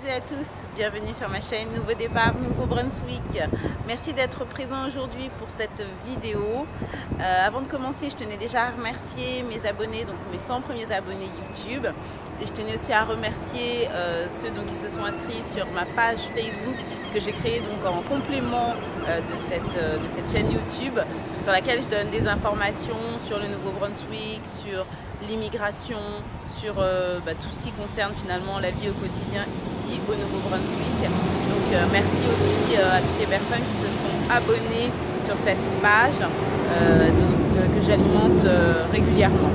toutes et à tous, bienvenue sur ma chaîne Nouveau Départ, Nouveau-Brunswick. Merci d'être présent aujourd'hui pour cette vidéo. Avant de commencer, je tenais déjà à remercier mes abonnés, donc mes 100 premiers abonnés YouTube. Et je tenais aussi à remercier ceux qui se sont inscrits sur ma page Facebook que j'ai créée donc en complément de cette chaîne YouTube, sur laquelle je donne des informations sur le Nouveau-Brunswick, sur l'immigration, sur tout ce qui concerne finalement la vie au quotidien ici au Nouveau-Brunswick. Donc merci aussi à toutes les personnes qui se sont abonnées sur cette page que j'alimente régulièrement.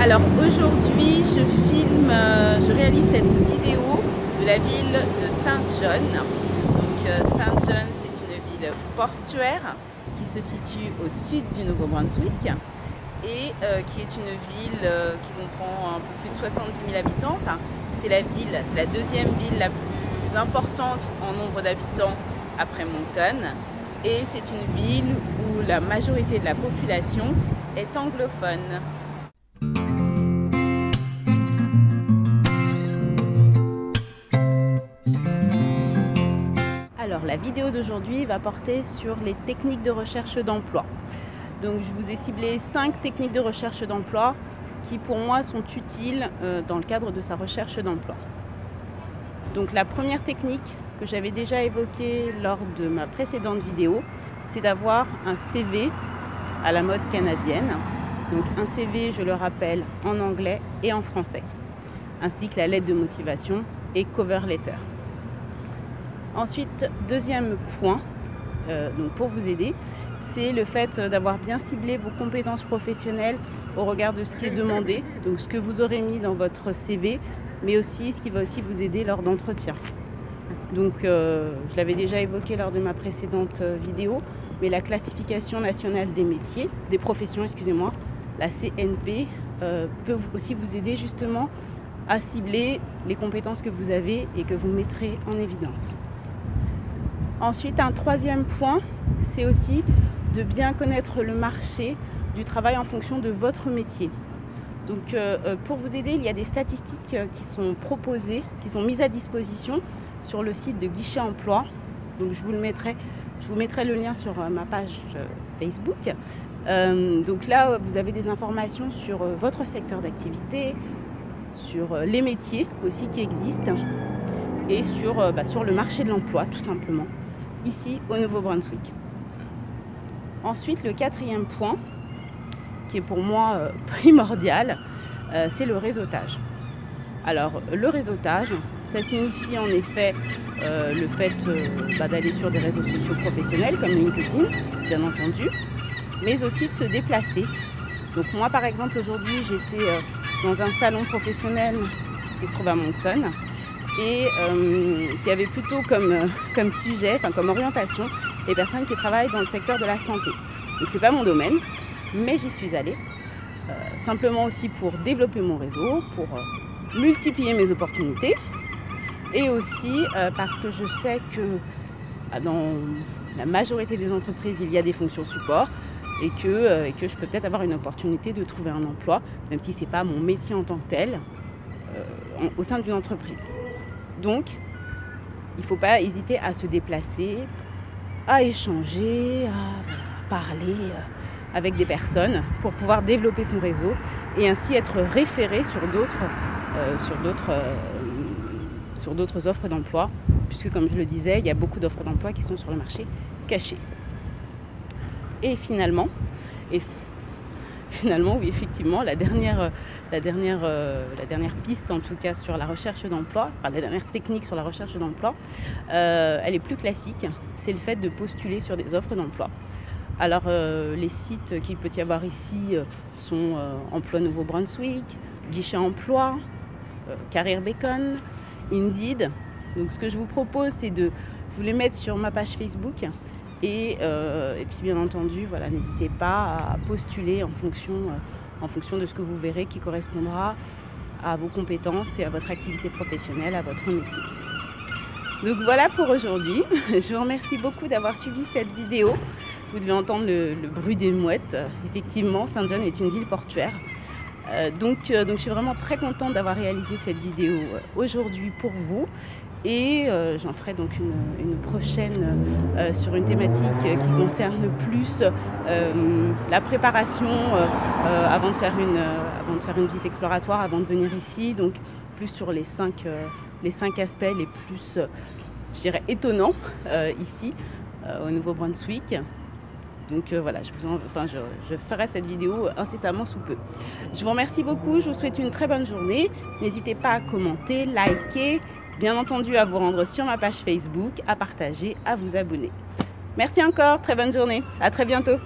Alors aujourd'hui je réalise cette vidéo de la ville de Saint John. Donc Saint John, c'est une ville portuaire qui se situe au sud du Nouveau-Brunswick et qui est une ville qui comprend un peu plus de 70 000 habitants. Enfin, c'est la deuxième ville la plus importante en nombre d'habitants après Moncton, et c'est une ville où la majorité de la population est anglophone. Alors la vidéo d'aujourd'hui va porter sur les techniques de recherche d'emploi. Donc je vous ai ciblé 5 techniques de recherche d'emploi qui pour moi sont utiles dans le cadre de sa recherche d'emploi. Donc la première technique que j'avais déjà évoquée lors de ma précédente vidéo, c'est d'avoir un CV à la mode canadienne. Donc un CV, je le rappelle, en anglais et en français, ainsi que la lettre de motivation et cover letter. Ensuite, deuxième point, donc pour vous aider, c'est le fait d'avoir bien ciblé vos compétences professionnelles au regard de ce qui est demandé, donc ce que vous aurez mis dans votre CV, mais aussi ce qui va aussi vous aider lors d'entretiens. Donc je l'avais déjà évoqué lors de ma précédente vidéo, mais la classification nationale des métiers, des professions, excusez-moi, la CNP, peut aussi vous aider justement à cibler les compétences que vous avez et que vous mettrez en évidence. Ensuite, un troisième point, c'est aussi de bien connaître le marché du travail en fonction de votre métier. Donc pour vous aider, il y a des statistiques qui sont proposées, qui sont mises à disposition sur le site de Guichet Emploi. Donc je vous mettrai le lien sur ma page Facebook. Donc là, vous avez des informations sur votre secteur d'activité, sur les métiers aussi qui existent et sur le marché de l'emploi tout simplement, ici au Nouveau-Brunswick. Ensuite, le quatrième point, qui est pour moi primordial, c'est le réseautage. Alors, le réseautage, ça signifie en effet le fait d'aller sur des réseaux sociaux professionnels comme LinkedIn, bien entendu, mais aussi de se déplacer. Donc moi, par exemple, aujourd'hui, j'étais dans un salon professionnel qui se trouve à Moncton et qui avait plutôt comme sujet, comme orientation, les personnes qui travaillent dans le secteur de la santé. Donc c'est pas mon domaine, mais j'y suis allée simplement aussi pour développer mon réseau, pour multiplier mes opportunités, et aussi parce que je sais que dans la majorité des entreprises il y a des fonctions support et que je peux peut-être avoir une opportunité de trouver un emploi, même si c'est pas mon métier en tant que tel, au sein d'une entreprise. Donc il ne faut pas hésiter à se déplacer, à échanger, à parler avec des personnes pour pouvoir développer son réseau et ainsi être référé sur d'autres offres d'emploi, puisque comme je le disais, il y a beaucoup d'offres d'emploi qui sont sur le marché cachées. Et finalement, oui, effectivement, la dernière piste en tout cas sur la recherche d'emploi, la dernière technique sur la recherche d'emploi, elle est plus classique, c'est le fait de postuler sur des offres d'emploi. Alors les sites qu'il peut y avoir ici sont Emploi Nouveau-Brunswick, Guichet Emploi, Career Beacon, Indeed. Donc ce que je vous propose, c'est de vous les mettre sur ma page Facebook et puis bien entendu, voilà, n'hésitez pas à postuler en fonction de ce que vous verrez qui correspondra à vos compétences et à votre activité professionnelle, à votre métier. Donc voilà pour aujourd'hui. Je vous remercie beaucoup d'avoir suivi cette vidéo. Vous devez entendre le bruit des mouettes. Effectivement, Saint John est une ville portuaire. Donc je suis vraiment très contente d'avoir réalisé cette vidéo aujourd'hui pour vous. Et j'en ferai donc une prochaine sur une thématique qui concerne plus la préparation avant de faire une visite exploratoire, avant de venir ici. Donc plus sur les cinq aspects les plus, je dirais, étonnants ici au Nouveau-Brunswick. Donc voilà, je ferai cette vidéo incessamment sous peu. Je vous remercie beaucoup, je vous souhaite une très bonne journée. N'hésitez pas à commenter, liker, bien entendu à vous rendre sur ma page Facebook, à partager, à vous abonner. Merci encore, très bonne journée, à très bientôt.